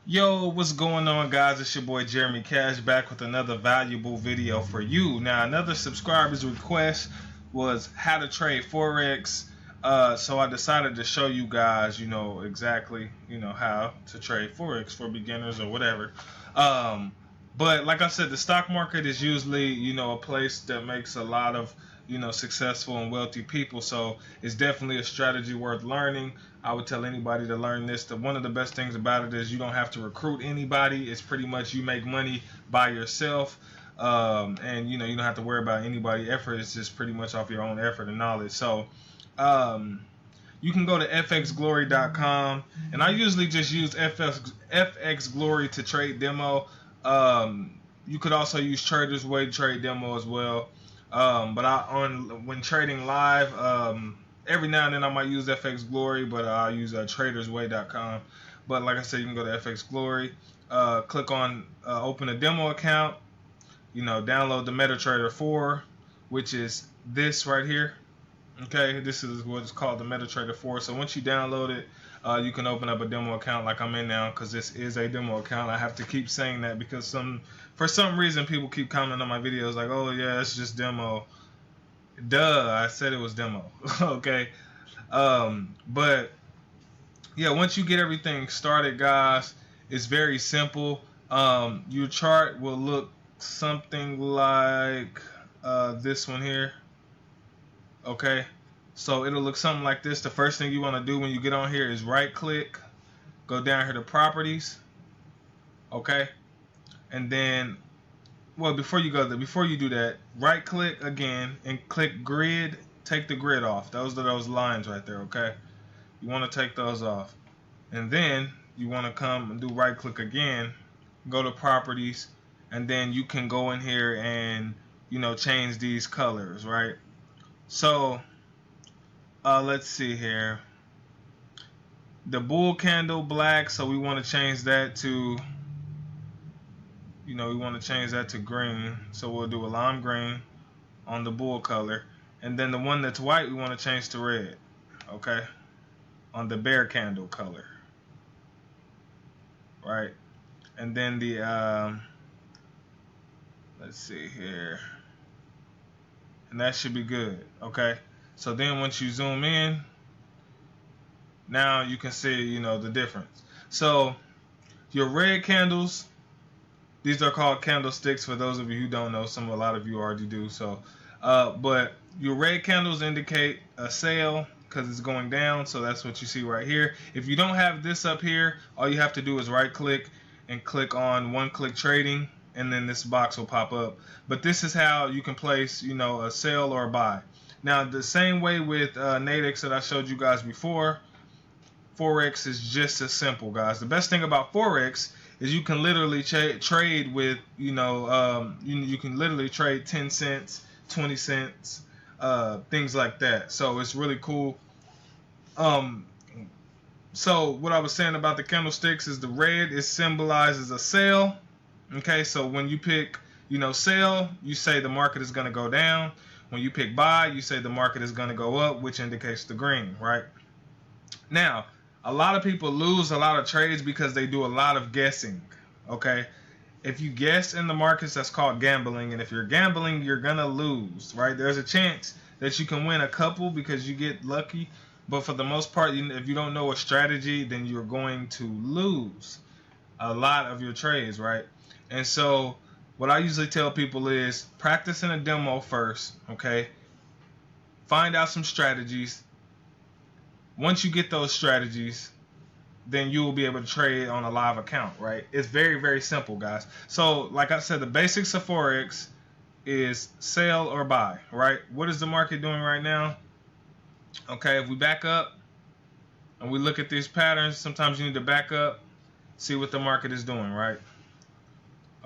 Yo, what's going on, guys? It's your boy Jeremy Cash back with another valuable video for you. Now, another subscriber's request was how to trade Forex. So I decided to show you guys, exactly, how to trade Forex for beginners or whatever. But like I said, the stock market is usually, a place that makes a lot of, successful and wealthy people. So it's definitely a strategy worth learning. I would tell anybody to learn this. One of the best things about it is you don't have to recruit anybody. It's pretty much you make money by yourself. And you don't have to worry about anybody effort. It's just pretty much off your own effort and knowledge. So you can go to fxglory.com, and I usually just use FX Glory to trade demo. You could also use Trader's Way to trade demo as well. But when trading live, every now and then I might use FX Glory, but I'll use tradersway.com. But like I said, you can go to FX Glory, click on open a demo account, download the MetaTrader 4, which is this right here. Okay, this is what's called the MetaTrader 4. So once you download it, you can open up a demo account like I'm in now, because this is a demo account. I have to keep saying that because for some reason people keep commenting on my videos like, oh yeah, it's just demo. Duh, I said it was demo. Okay. But yeah, once you get everything started, guys, it's very simple. Your chart will look something like this one here. Okay, so it'll look something like this. The first thing you want to do when you get on here is right click, go down here to properties. Okay, and then, well, before you do that, right click again and click grid. Take the grid off. Those are those lines right there. Okay, you want to take those off, and then you want to come and do right click again, go to properties, and then you can go in here and change these colors, right? So let's see here. The bull candle black, so we want to change that to, green. So we'll do a lime green on the bull color, and then the one that's white we want to change to red. Okay, on the bear candle color, right? And then the let's see here, and that should be good. Okay, so then once you zoom in, now you can see the difference. So your red candles, these are called candlesticks for those of you who don't know. A lot of you already do. So but your red candles indicate a sale because it's going down, so that's what you see right here. If you don't have this up here, all you have to do is right click and click on one click trading, and then this box will pop up. But this is how you can place a sell or a buy. Now the same way with Nadex that I showed you guys before, Forex is just as simple, guys. The best thing about Forex is you can literally trade with, you can literally trade 10 cents, 20 cents, things like that. So it's really cool. So what I was saying about the candlesticks is the red is symbolizes a sale. Okay, so when you pick, sell, you say the market is going to go down. When you pick buy, you say the market is going to go up, which indicates the green, right? Now, a lot of people lose a lot of trades because they do a lot of guessing. Okay, if you guess in the markets, that's called gambling, and if you're gambling, you're gonna lose, right? There's a chance that you can win a couple because you get lucky, but for the most part, if you don't know a strategy, then you're going to lose a lot of your trades, right? And so what I usually tell people is practice in a demo first. Okay, find out some strategies. Once you get those strategies, then you will be able to trade on a live account, right? It's very, very simple, guys. So like I said, the basics of Forex is sell or buy, right? What is the market doing right now? Okay, if we back up and we look at these patterns, sometimes you need to back up, see what the market is doing, right?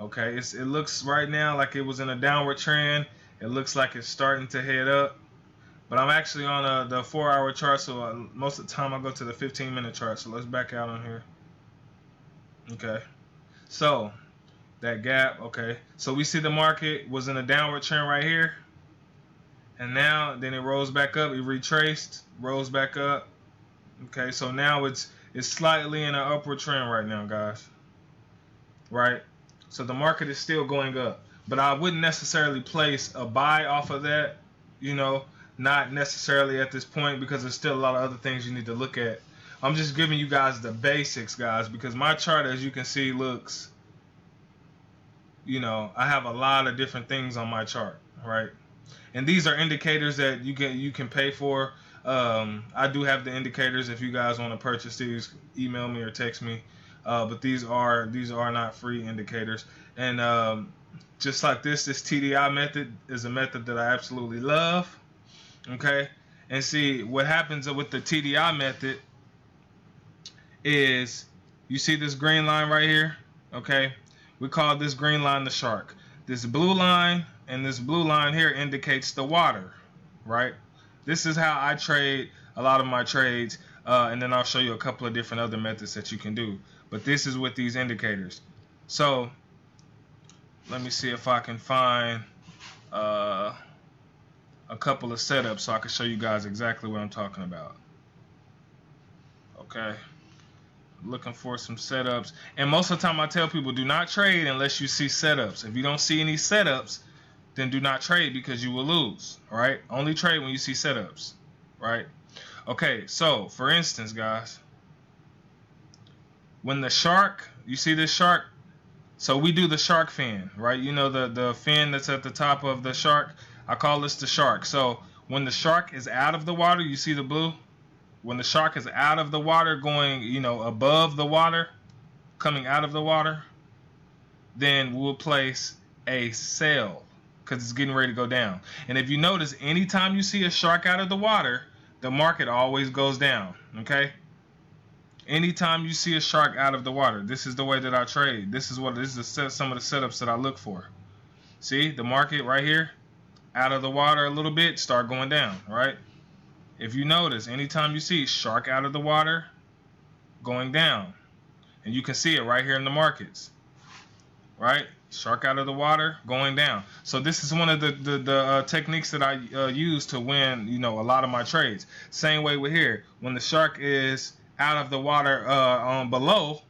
Okay, it looks right now like it was in a downward trend. It looks like it's starting to head up. But I'm actually on the 4-hour chart, so most of the time I go to the 15-minute chart. So let's back out on here. Okay, so that gap. Okay, so we see the market was in a downward trend right here, and now then it rose back up. It retraced, rose back up. Okay, so now it's slightly in an upward trend right now, guys. right? So the market is still going up, but I wouldn't necessarily place a buy off of that, you know, not necessarily at this point, because there's still a lot of other things you need to look at. I'm just giving you guys the basics, guys, because my chart, as you can see, looks, you know, I have a lot of different things on my chart, right? And these are indicators that you can pay for. I do have the indicators. If you guys want to purchase these, email me or text me. But these are not free indicators. And just like this TDI method is a method that I absolutely love. Okay, and see what happens with the TDI method is, you see this green line right here. Okay, we call this green line the shark. This blue line and this blue line here indicates the water, right? This is how I trade a lot of my trades, and then I'll show you a couple of different other methods that you can do. But this is with these indicators. So let me see if I can find a couple of setups so I can show you guys exactly what I'm talking about. Okay, looking for some setups, and most of the time I tell people, do not trade unless you see setups. If you don't see any setups, then do not trade, because you will lose. All right, only trade when you see setups, right? Okay, so for instance, guys, when the shark, you see this shark, so we do the shark fin, right? You know, the fin that's at the top of the shark, I call this the shark. So when the shark is out of the water, you see the blue? When the shark is out of the water, going, you know, above the water, coming out of the water, then we'll place a sell, because it's getting ready to go down. And if you notice, anytime you see a shark out of the water, the market always goes down. Okay, anytime you see a shark out of the water, this is the way that I trade. This is some of the setups that I look for. See the market right here, out of the water a little bit, start going down, right? If you notice, anytime you see shark out of the water, going down, and you can see it right here in the markets, right? Shark out of the water, going down. So this is one of the techniques that I use to win, you know, a lot of my trades. Same way with here, when the shark is out of the water, on below,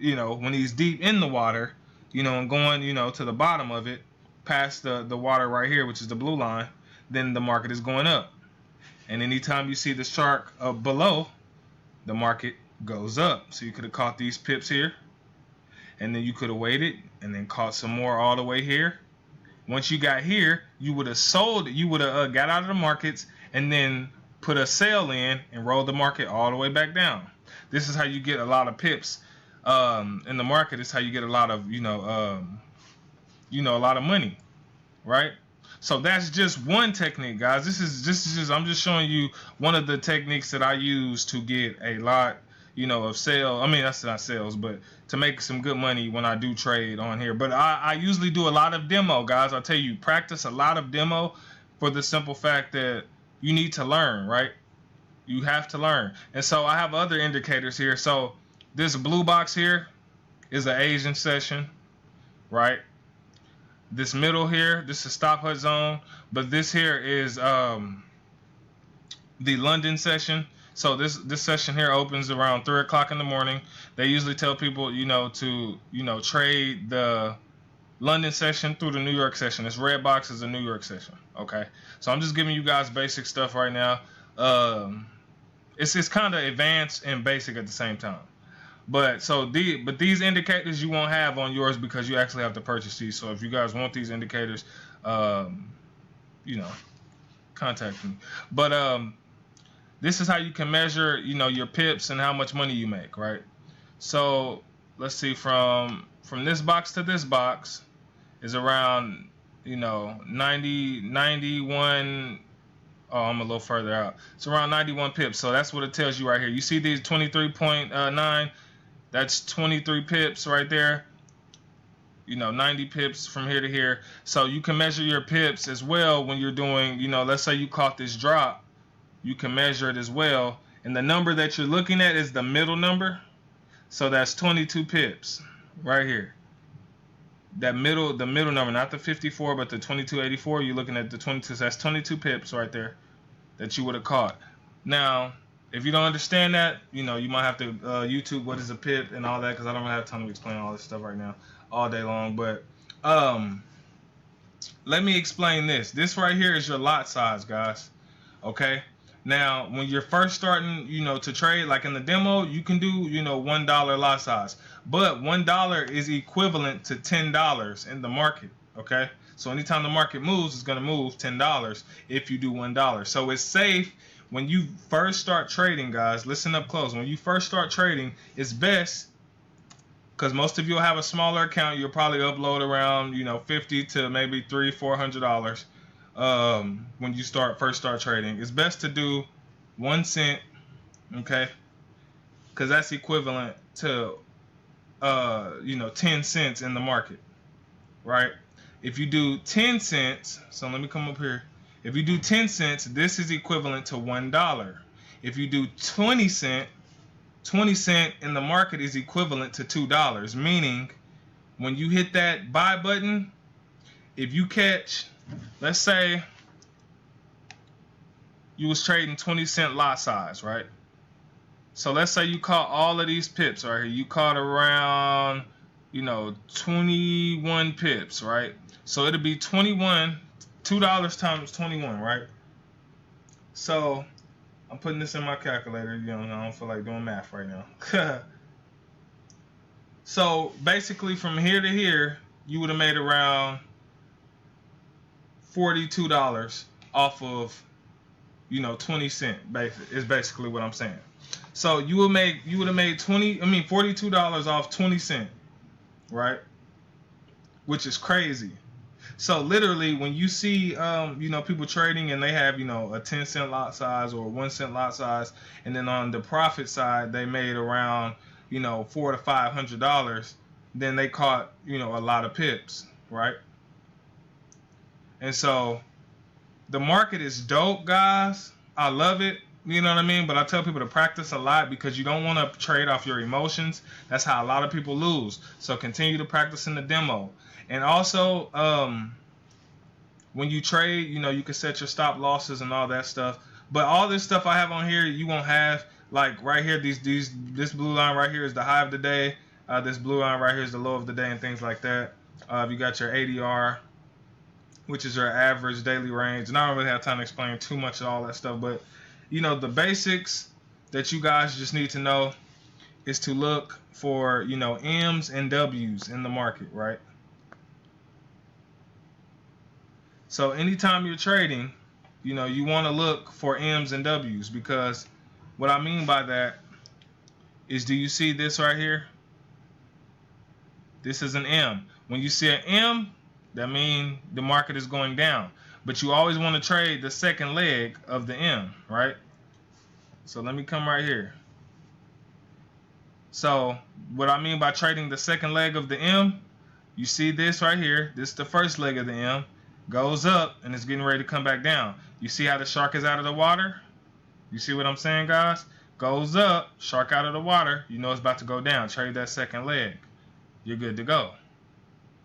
you know, when he's deep in the water, you know, and going, you know, to the bottom of it, past the water right here, which is the blue line, then the market is going up. And anytime you see the shark below, the market goes up. So you could have caught these pips here, and then you could have waited and then caught some more all the way here. Once you got here, you would have sold, you would have got out of the markets and then put a sell in and rolled the market all the way back down. This is how you get a lot of pips in the market. It's how you get a lot of, a lot of money, right? So that's just one technique, guys. This is just, I'm just showing you one of the techniques that I use to get a lot, of sale. I mean, that's not sales, but to make some good money when I do trade on here. But I usually do a lot of demo, guys. I'll tell you, practice a lot of demo, for the simple fact that you need to learn, right? You have to learn. And so I have other indicators here. So this blue box here is an Asian session, right? This middle here, this is stop hut zone, but this here is the London session. So this session here opens around 3 o'clock in the morning. They usually tell people, to trade the London session through the New York session. This red box is a New York session. Okay, so I'm just giving you guys basic stuff right now. It's kind of advanced and basic at the same time. But these indicators you won't have on yours, because you actually have to purchase these. So if you guys want these indicators, contact me. But this is how you can measure, your pips and how much money you make, right? So let's see, from this box to this box is around, 91. Oh, I'm a little further out. It's around 91 pips. So that's what it tells you right here. You see these 23.9. That's 23 pips right there. 90 pips from here to here. So you can measure your pips as well when you're doing, let's say you caught this drop. You can measure it as well. And the number that you're looking at is the middle number. So that's 22 pips right here. The middle number, not the 54, but the 2284. You're looking at the 22. So that's 22 pips right there that you would have caught. Now, If you don't understand that, you know, you might have to YouTube what is a pip and all that, because I don't have time to explain all this stuff right now all day long. But let me explain this. This right here is your lot size, guys. Okay. Now, when you're first starting, you know, to trade, like in the demo, you can do, you know, $1 lot size. But $1 is equivalent to $10 in the market. Okay. So anytime the market moves, it's going to move $10 if you do $1. So it's safe when you first start trading, guys. Listen up close. When you first start trading, it's best, because most of you will have a smaller account. You'll probably upload around, you know, $50 to maybe $300-$400 when you first start trading. It's best to do 1 cent, okay, because that's equivalent to you know, 10 cents in the market, right? If you do 10 cents, so let me come up here. If you do 10 cents, this is equivalent to $1. If you do 20 cent in the market is equivalent to $2, meaning when you hit that buy button, if you catch, let's say you was trading 20 cent lot size, right? So let's say you caught all of these pips right here. You caught around, you know, 21 pips, right? So it'll be 21, $2 times 21, right? So I'm putting this in my calculator. You know, I don't feel like doing math right now. So basically from here to here, you would have made around $42 off of, you know, 20 cent is basically what I'm saying. So you would have made $42 off 20 cent, right? Which is crazy. So literally when you see you know, people trading and they have, you know, a 10 cent lot size or a 1 cent lot size, and then on the profit side they made around, you know, $400 to $500, then they caught, you know, a lot of pips, right? And so the market is dope, guys. I love it. You know what I mean? But I tell people to practice a lot, because you don't want to trade off your emotions. That's how a lot of people lose. So continue to practice in the demo. And also, when you trade, you know, you can set your stop losses and all that stuff. But all this stuff I have on here, you won't have. Like right here, this blue line right here is the high of the day. This blue line right here is the low of the day, and things like that. You got your ADR, which is your average daily range. And I don't really have time to explain too much of all that stuff, but you know, the basics that you guys just need to know is to look for, you know, M's and W's in the market, right? So anytime you're trading, you know, you want to look for M's and W's, because what I mean by that is, do you see this right here? This is an M. When you see an M, that means the market is going down. But you always want to trade the second leg of the M, right? So let me come right here. So what I mean by trading the second leg of the M, you see this right here. This is the first leg of the M. Goes up and it's getting ready to come back down. You see how the shark is out of the water? You see what I'm saying, guys? Goes up, shark out of the water. You know it's about to go down. Trade that second leg. You're good to go.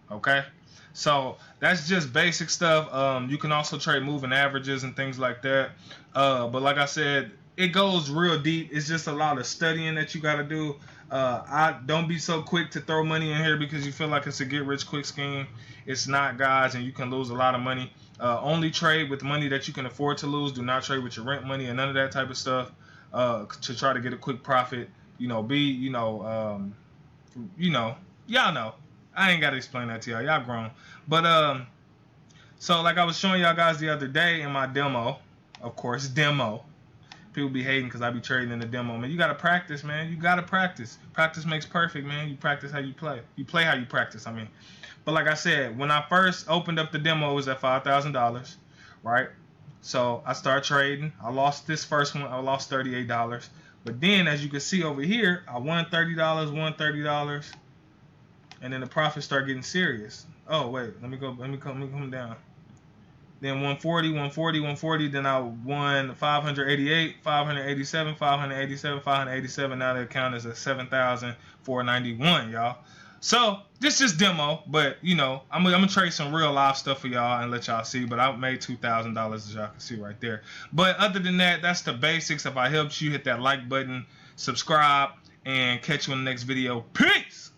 Okay? So that's just basic stuff. You can also trade moving averages and things like that. But like I said, it goes real deep. It's just a lot of studying that you got to do. I don't be so quick to throw money in here because you feel like it's a get rich quick scheme. It's not, guys, and you can lose a lot of money. Only trade with money that you can afford to lose. Do not trade with your rent money and none of that type of stuff to try to get a quick profit. You know, y'all know. I ain't got to explain that to y'all. Y'all grown. But so like I was showing y'all guys the other day in my demo, of course, demo. People be hating because I be trading in the demo. Man, you got to practice, man. You got to practice. Practice makes perfect, man. You practice how you play. You play how you practice, I mean. But like I said, when I first opened up the demo, it was at $5,000, right? So I started trading. I lost this first one. I lost $38. But then, as you can see over here, I won $30, won $30. And then the profits start getting serious. Oh, wait. Let me come down. Then 140, 140, 140. Then I won 588, 587, 587, 587. Now the account is at 7,491, y'all. So this is demo, but you know, I'm gonna trade some real live stuff for y'all and let y'all see. But I made $2,000 as y'all can see right there. But other than that, that's the basics. If I helped you, hit that like button, subscribe, and catch you in the next video. Peace.